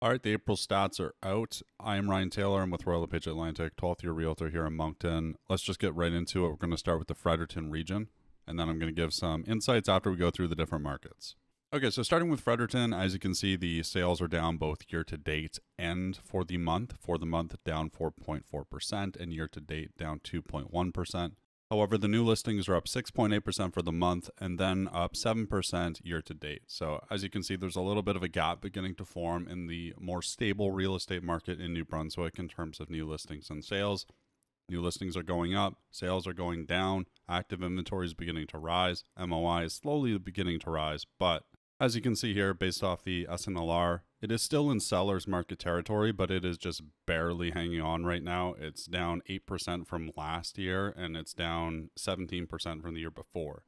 All right, the April stats are out. I am Ryan Taylor. I'm with Royal LePage Atlantic, 12th year realtor here in Moncton. Let's just get right into it. We're going to start with the Fredericton region, and then I'm going to give some insights after we go through the different markets. Okay, so starting with Fredericton, as you can see, the sales are down both year to date and for the month. For the month, down 4.4%, and year to date, down 2.1%. However, the new listings are up 6.8% for the month and then up 7% year to date. So as you can see, there's a little bit of a gap beginning to form in the more stable real estate market in New Brunswick in terms of new listings and sales. New listings are going up, sales are going down, active inventory is beginning to rise, MOI is slowly beginning to rise, but as you can see here, based off the SNLR, it is still in seller's market territory, but it is just barely hanging on right now. It's down 8% from last year, and it's down 17% from the year before.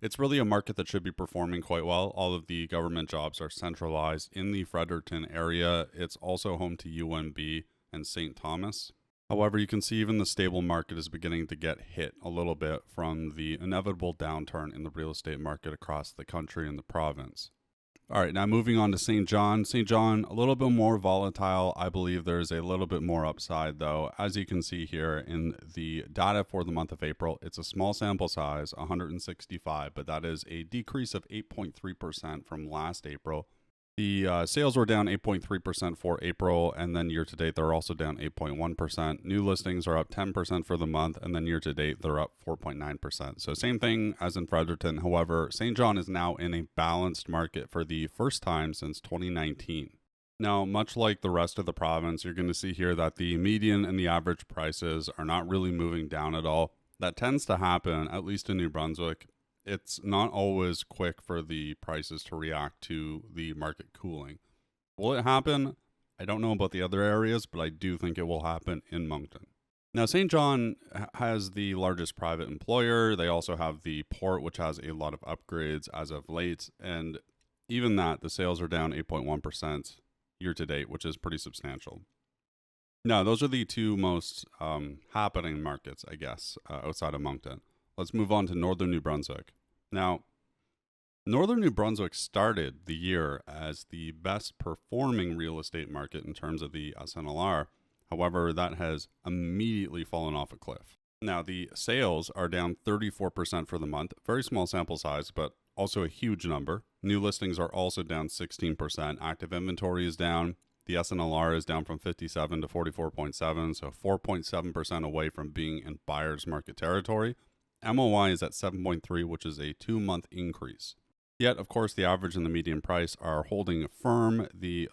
It's really a market that should be performing quite well. All of the government jobs are centralized in the Fredericton area. It's also home to UNB and St. Thomas. However, you can see even the stable market is beginning to get hit a little bit from the inevitable downturn in the real estate market across the country and the province. All right, now moving on to St. John. St. John, a little bit more volatile. I believe there's a little bit more upside, though. As you can see here in the data for the month of April, it's a small sample size, 165, but that is a decrease of 8.3% from last April. The sales were down 8.3% for April, and then year to date, they're also down 8.1%. New listings are up 10% for the month, and then year to date, they're up 4.9%. So same thing as in Fredericton. However, St. John is now in a balanced market for the first time since 2019. Now, much like the rest of the province, you're going to see here that the median and the average prices are not really moving down at all. That tends to happen, at least in New Brunswick. It's not always quick for the prices to react to the market cooling. Will it happen? I don't know about the other areas, but I do think it will happen in Moncton. Now, St. John has the largest private employer. They also have the port, which has a lot of upgrades as of late. And even that, the sales are down 8.1% year to date, which is pretty substantial. Now, those are the two most happening markets, I guess, outside of Moncton. Let's move on to Northern New Brunswick. Now, Northern New Brunswick started the year as the best performing real estate market in terms of the SNLR. However, that has immediately fallen off a cliff. Now, the sales are down 34% for the month. Very small sample size, but also a huge number. New listings are also down 16%. Active inventory is down. The SNLR is down from 57 to 44.7, so 4.7% away from being in buyer's market territory. MOI is at 7.3, which is a 2-month increase. Yet, of course, the average and the median price are holding firm. The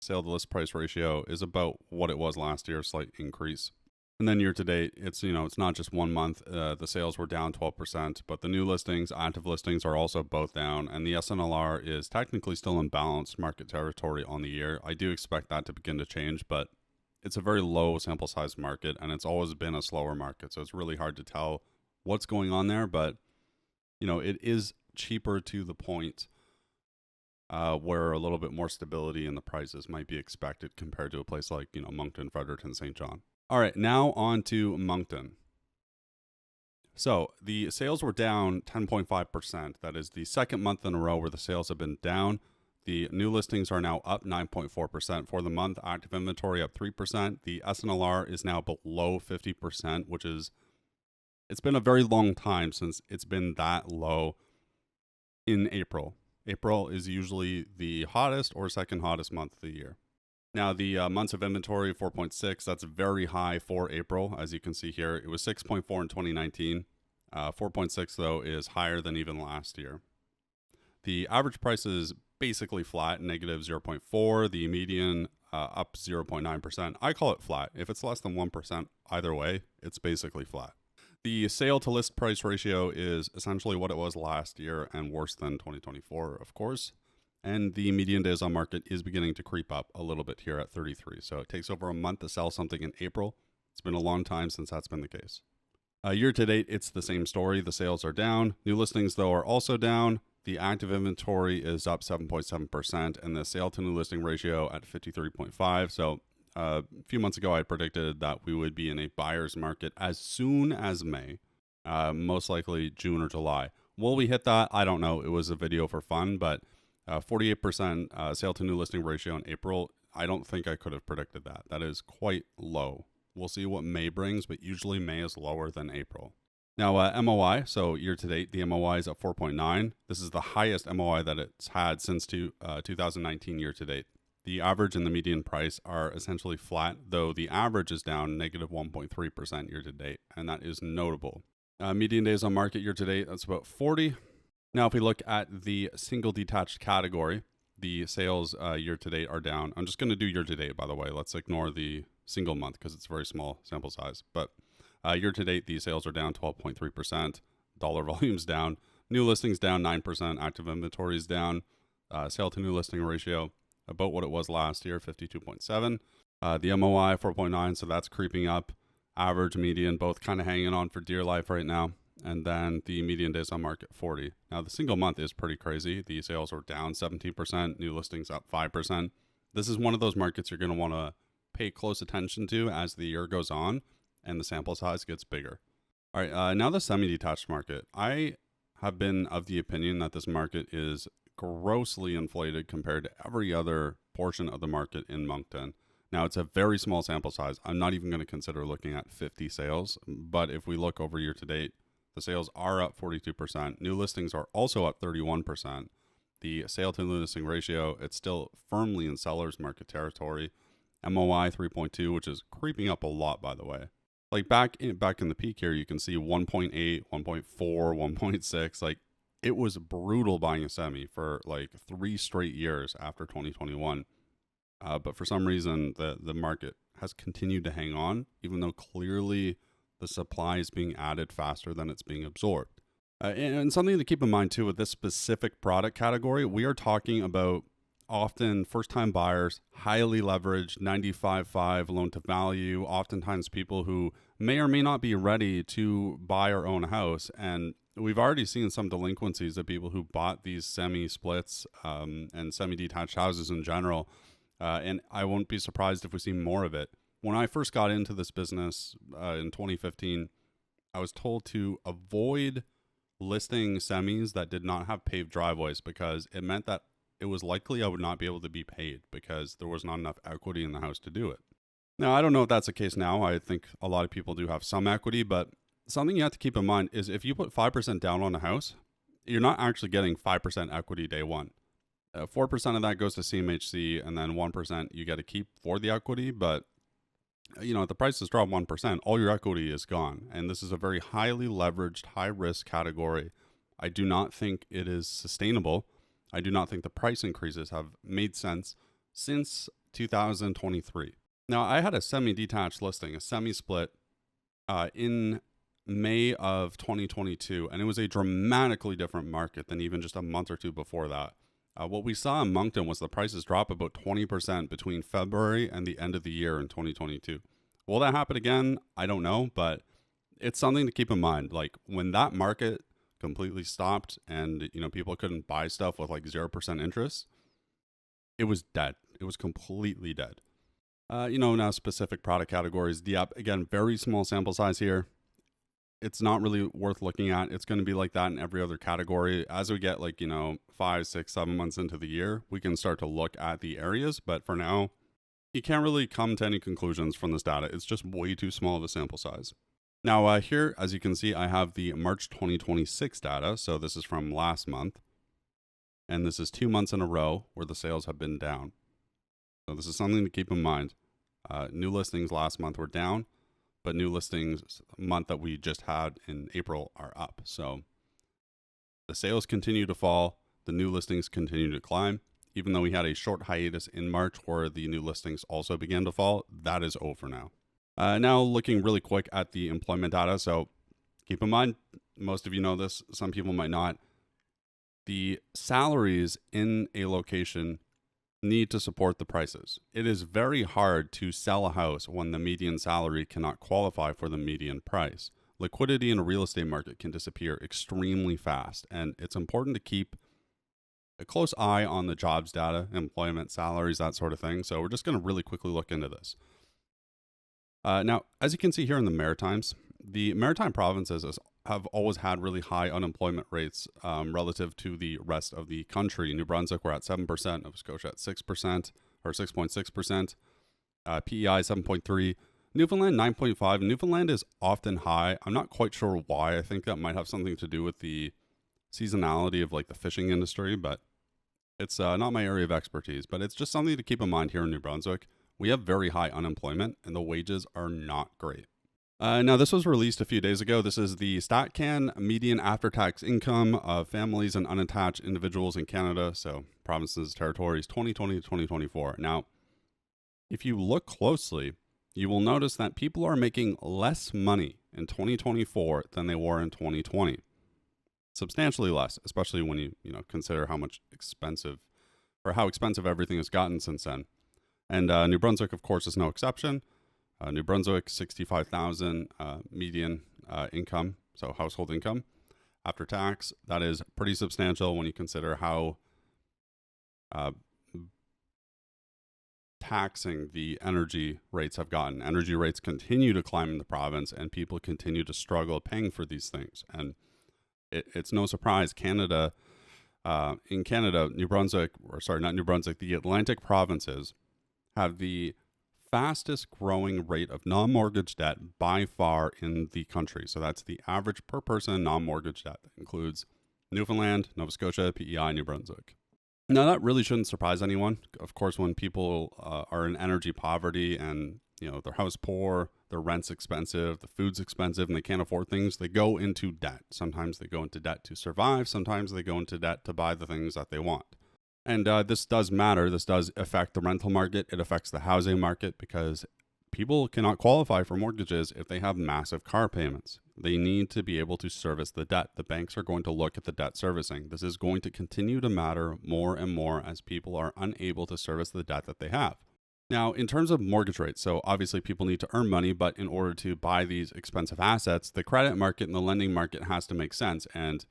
sale to list price ratio is about what it was last year, a slight increase. And then year to date, it's not just 1 month. The sales were down 12%, but the new listings, active listings are also both down, and the SNLR is technically still in balanced market territory on the year. I do expect that to begin to change, but it's a very low sample size market, and it's always been a slower market, so it's really hard to tell what's going on there, but it is cheaper to the point where a little bit more stability in the prices might be expected compared to a place like Moncton, Fredericton, St. John. All right, now on to Moncton. So the sales were down 10.5%. That is the second month in a row where the sales have been down. The new listings are now up 9.4% for the month. Active inventory up 3%. The SNLR is now below 50%, which is it's been a very long time since it's been that low in April. April is usually the hottest or second hottest month of the year. Now, the months of inventory, 4.6, that's very high for April. As you can see here, it was 6.4 in 2019. 4.6, though, is higher than even last year. The average price is basically flat, negative 0.4. The median up 0.9%. I call it flat. If it's less than 1%, either way, it's basically flat. The sale to list price ratio is essentially what it was last year and worse than 2024, of course. And the median days on market is beginning to creep up a little bit here at 33. So it takes over a month to sell something in April. It's been a long time since that's been the case. Year to date, it's the same story. The sales are down. New listings, though, are also down. The active inventory is up 7.7%, and the sale to new listing ratio at 53.5. So a few months ago, I predicted that we would be in a buyer's market as soon as May, most likely June or July. Will we hit that? I don't know. It was a video for fun, but 48% sale to new listing ratio in April. I don't think I could have predicted that. That is quite low. We'll see what May brings, but usually May is lower than April. Now, MOI, so year to date, the MOI is at 4.9. This is the highest MOI that it's had since 2019 year to date. The average and the median price are essentially flat, though the average is down negative 1.3% year to date, and that is notable. Median days on market year to date, that's about 40. Now, if we look at the single detached category, the sales year to date are down. I'm just going to do year to date, by the way. Let's ignore the single month because it's a very small sample size. But year to date, the sales are down 12.3%. Dollar volume's down. New listings down 9%. Active inventory is down. Sale to new listing ratio about what it was last year, 52.7. The MOI 4.9, so that's creeping up. Average, median, both kind of hanging on for dear life right now. And then the median days on market 40. Now the single month is pretty crazy. The sales are down 17%, new listings up 5%. This is one of those markets you're going to want to pay close attention to as the year goes on and the sample size gets bigger. All right, now the semi-detached market. I have been of the opinion that this market is grossly inflated compared to every other portion of the market in Moncton. Now, it's a very small sample size. I'm not even going to consider looking at 50 sales, but if we look over year to date, the sales are up 42%. New listings are also up 31%. The sale to new listing ratio, it's still firmly in seller's market territory. MOI 3.2, which is creeping up a lot, by the way. Like back in the peak here, you can see 1.8, 1.4, 1.6. Like it was brutal buying a semi for like 3 straight years after 2021. But for some reason, the market has continued to hang on, even though clearly the supply is being added faster than it's being absorbed. And something to keep in mind too with this specific product category, we are talking about often first-time buyers, highly leveraged, 95.5 loan to value, oftentimes people who may or may not be ready to buy or own a house. And we've already seen some delinquencies of people who bought these semi-splits and semi-detached houses in general. And I won't be surprised if we see more of it. When I first got into this business in 2015, I was told to avoid listing semis that did not have paved driveways because it meant that it was likely I would not be able to be paid because there was not enough equity in the house to do it. Now, I don't know if that's the case now. I think a lot of people do have some equity, but something you have to keep in mind is if you put 5% down on a house, you're not actually getting 5% equity day one. 4% of that goes to CMHC, and then 1% you get to keep for the equity. But you know, if the prices drop 1%, all your equity is gone. And this is a very highly leveraged, high risk category. I do not think it is sustainable. I do not think the price increases have made sense since 2023. Now, I had a semi-detached listing, a semi-split, in May of 2022, and it was a dramatically different market than even just a month or two before that. What we saw in Moncton was the prices drop about 20% between February and the end of the year in 2022. Will that happen again? I don't know, but it's something to keep in mind. Like when that market completely stopped and, you know, people couldn't buy stuff with like 0% interest, it was dead. It was completely dead. Now specific product categories, again, very small sample size here. It's not really worth looking at. It's going to be like that in every other category. As we get 5, 6, 7 months into the year, we can start to look at the areas. But for now, you can't really come to any conclusions from this data. It's just way too small of a sample size. Now here, as you can see, I have the March 2026 data. So this is from last month. And this is 2 months in a row where the sales have been down. So this is something to keep in mind. New listings last month were down, but new listings month that we just had in April are up. So the sales continue to fall. The new listings continue to climb. Even though we had a short hiatus in March where the new listings also began to fall, that is over now. Now looking really quick at the employment data. So keep in mind, most of you know this, some people might not. The salaries in a location need to support the prices. It is very hard to sell a house when the median salary cannot qualify for the median price. Liquidity in a real estate market can disappear extremely fast, and it's important to keep a close eye on the jobs data, employment, salaries, that sort of thing. So we're just going to really quickly look into this. Now, as you can see here in the Maritimes, the Maritime provinces have always had really high unemployment rates relative to the rest of the country. New Brunswick, we're at 7%, Nova Scotia at 6% or 6.6%, PEI 7.3%, Newfoundland 9.5%. Newfoundland is often high. I'm not quite sure why. I think that might have something to do with the seasonality of like the fishing industry, but it's not my area of expertise. But it's just something to keep in mind here in New Brunswick. We have very high unemployment and the wages are not great. Now, this was released a few days ago. This is the StatCan median after-tax income of families and unattached individuals in Canada, so provinces, territories, 2020 to 2024. Now, if you look closely, you will notice that people are making less money in 2024 than they were in 2020. Substantially less, especially when you consider how expensive everything has gotten since then. And New Brunswick, of course, is no exception. New Brunswick, 65,000 median income, so household income after tax. That is pretty substantial when you consider how taxing the energy rates have gotten. Energy rates continue to climb in the province, and people continue to struggle paying for these things. And it's no surprise Canada, in Canada, New Brunswick, or sorry, not New Brunswick, the Atlantic provinces have the fastest growing rate of non-mortgage debt by far in the country. So that's the average per person non-mortgage debt. That includes Newfoundland, Nova Scotia, PEI, New Brunswick. Now that really shouldn't surprise anyone. Of course, when people are in energy poverty and their house poor, their rent's expensive, the food's expensive, and they can't afford things, they go into debt. Sometimes they go into debt to survive. Sometimes they go into debt to buy the things that they want. And this does matter. This does affect the rental market. It affects the housing market because people cannot qualify for mortgages if they have massive car payments. They need to be able to service the debt. The banks are going to look at the debt servicing. This is going to continue to matter more and more as people are unable to service the debt that they have. Now, in terms of mortgage rates, so obviously people need to earn money, but in order to buy these expensive assets, the credit market and the lending market has to make sense. And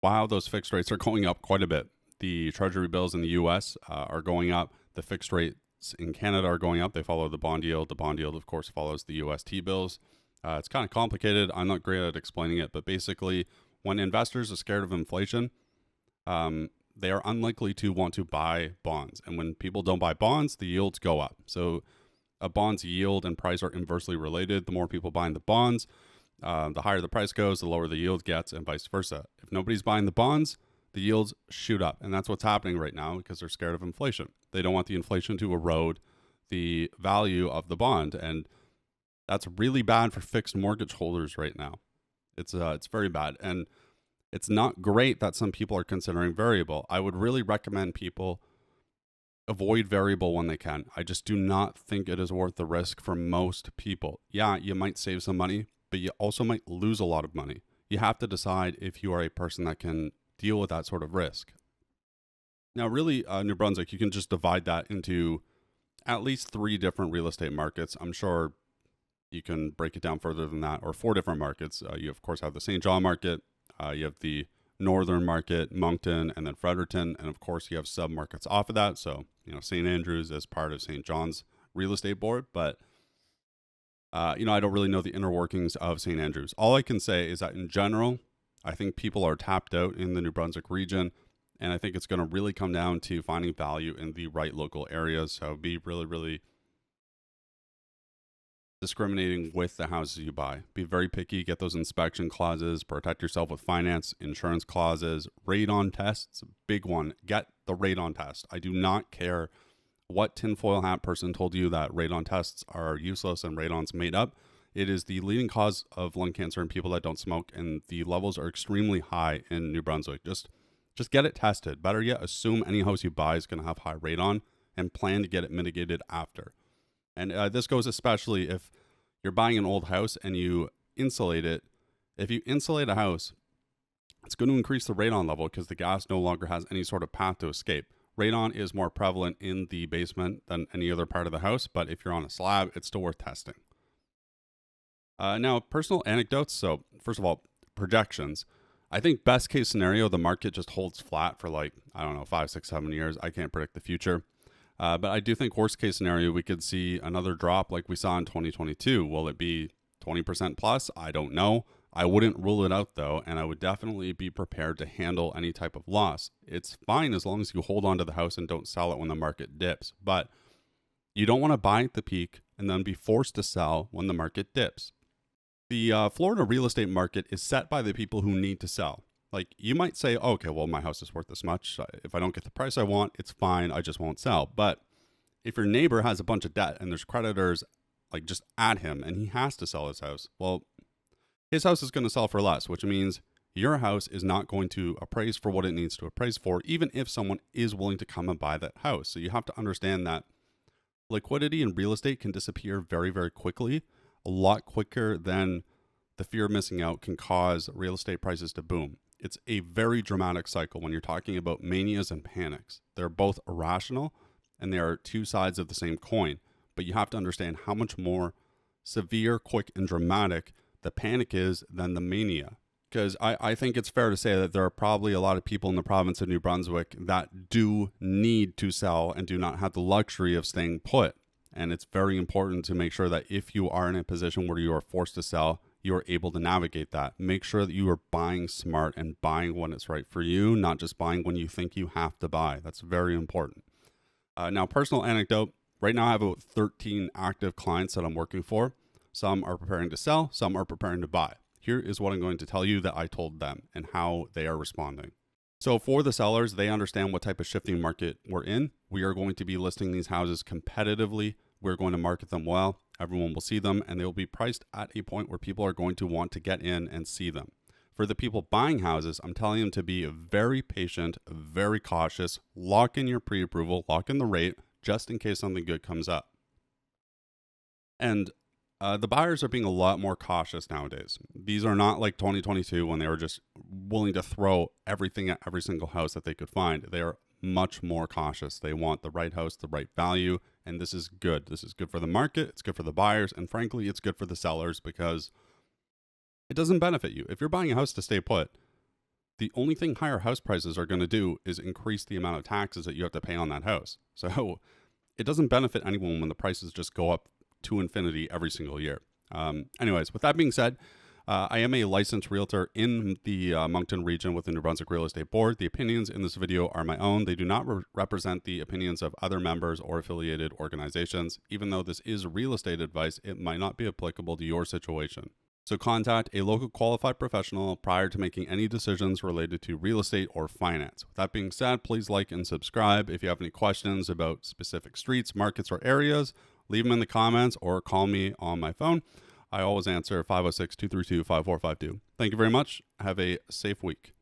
wow, those fixed rates are going up quite a bit. The treasury bills in the US are going up. The fixed rates in Canada are going up. They follow the bond yield. The bond yield, of course, follows the US T-bills. It's kind of complicated. I'm not great at explaining it, but basically when investors are scared of inflation, they are unlikely to want to buy bonds. And when people don't buy bonds, the yields go up. So a bond's yield and price are inversely related. The more people buying the bonds, the higher the price goes, the lower the yield gets, and vice versa. If nobody's buying the bonds, the yields shoot up. And that's what's happening right now because they're scared of inflation. They don't want the inflation to erode the value of the bond. And that's really bad for fixed mortgage holders right now. It's very bad. And it's not great that some people are considering variable. I would really recommend people avoid variable when they can. I just do not think it is worth the risk for most people. Yeah, you might save some money, but you also might lose a lot of money. You have to decide if you are a person that can deal with that sort of risk. Now, really, New Brunswick, you can just divide that into at least 3 different real estate markets. I'm sure you can break it down further than that, or 4 different markets. You, of course, have the St. John market. You have the Northern market, Moncton, and then Fredericton. And, of course, you have sub-markets off of that. So, St. Andrews is part of St. John's real estate board. But, I don't really know the inner workings of St. Andrews. All I can say is that, in general, I think people are tapped out in the New Brunswick region, and I think it's going to really come down to finding value in the right local areas. So be really, really discriminating with the houses you buy. Be very picky, get those inspection clauses, protect yourself with finance, insurance clauses, radon tests, big one. Get the radon test. I do not care what tinfoil hat person told you that radon tests are useless and radon's made up. It is the leading cause of lung cancer in people that don't smoke, and the levels are extremely high in New Brunswick. Just get it tested. Better yet, assume any house you buy is going to have high radon and plan to get it mitigated after. And this goes especially if you're buying an old house and you insulate it. If you insulate a house, it's going to increase the radon level because the gas no longer has any sort of path to escape. Radon is more prevalent in the basement than any other part of the house, but if you're on a slab, it's still worth testing. Now, personal anecdotes. So, first of all, projections. I think best case scenario, the market just holds flat for 5, 6, 7 years. I can't predict the future. But I do think worst case scenario, we could see another drop like we saw in 2022. Will it be 20% plus? I don't know. I wouldn't rule it out though, and I would definitely be prepared to handle any type of loss. It's fine as long as you hold on to the house and don't sell it when the market dips, but you don't want to buy at the peak and then be forced to sell when the market dips. The Florida real estate market is set by the people who need to sell. Like, you might say, oh, okay, well, my house is worth this much. If I don't get the price I want, it's fine. I just won't sell. But if your neighbor has a bunch of debt and there's creditors like just at him and he has to sell his house, well, his house is going to sell for less, which means your house is not going to appraise for what it needs to appraise for, even if someone is willing to come and buy that house. So you have to understand that liquidity in real estate can disappear very, very quickly, a lot quicker than the fear of missing out can cause real estate prices to boom. It's a very dramatic cycle when you're talking about manias and panics. They're both irrational and they are two sides of the same coin, but you have to understand how much more severe, quick, and dramatic the panic is than the mania. Because I think it's fair to say that there are probably a lot of people in the province of New Brunswick that do need to sell and do not have the luxury of staying put. And it's very important to make sure that if you are in a position where you are forced to sell, you are able to navigate that. Make sure that you are buying smart and buying when it's right for you, not just buying when you think you have to buy. That's very important. Now, personal anecdote. Right now I have about 13 active clients that I'm working for. Some are preparing to sell, some are preparing to buy. Here is what I'm going to tell you that I told them and how they are responding. So for the sellers, they understand what type of shifting market we're in. We are going to be listing these houses competitively. We're going to market them well. Everyone will see them and they will be priced at a point where people are going to want to get in and see them. For the people buying houses, I'm telling them to be very patient, very cautious, lock in your pre-approval, lock in the rate, just in case something good comes up. And the buyers are being a lot more cautious nowadays. These are not like 2022 when they were just willing to throw everything at every single house that they could find. They are much more cautious. They want the right house, the right value, and this is good. This is good for the market. It's good for the buyers, and frankly, it's good for the sellers because it doesn't benefit you. If you're buying a house to stay put, the only thing higher house prices are going to do is increase the amount of taxes that you have to pay on that house. So it doesn't benefit anyone when the prices just go up to infinity every single year. Anyways, with that being said, I am a licensed realtor in the Moncton region with the New Brunswick Real Estate Board. The opinions in this video are my own. They do not represent the opinions of other members or affiliated organizations. Even though this is real estate advice, it might not be applicable to your situation. So contact a local qualified professional prior to making any decisions related to real estate or finance. With that being said, please like and subscribe. If you have any questions about specific streets, markets, or areas, leave them in the comments or call me on my phone. I always answer 506-232-5452. Thank you very much. Have a safe week.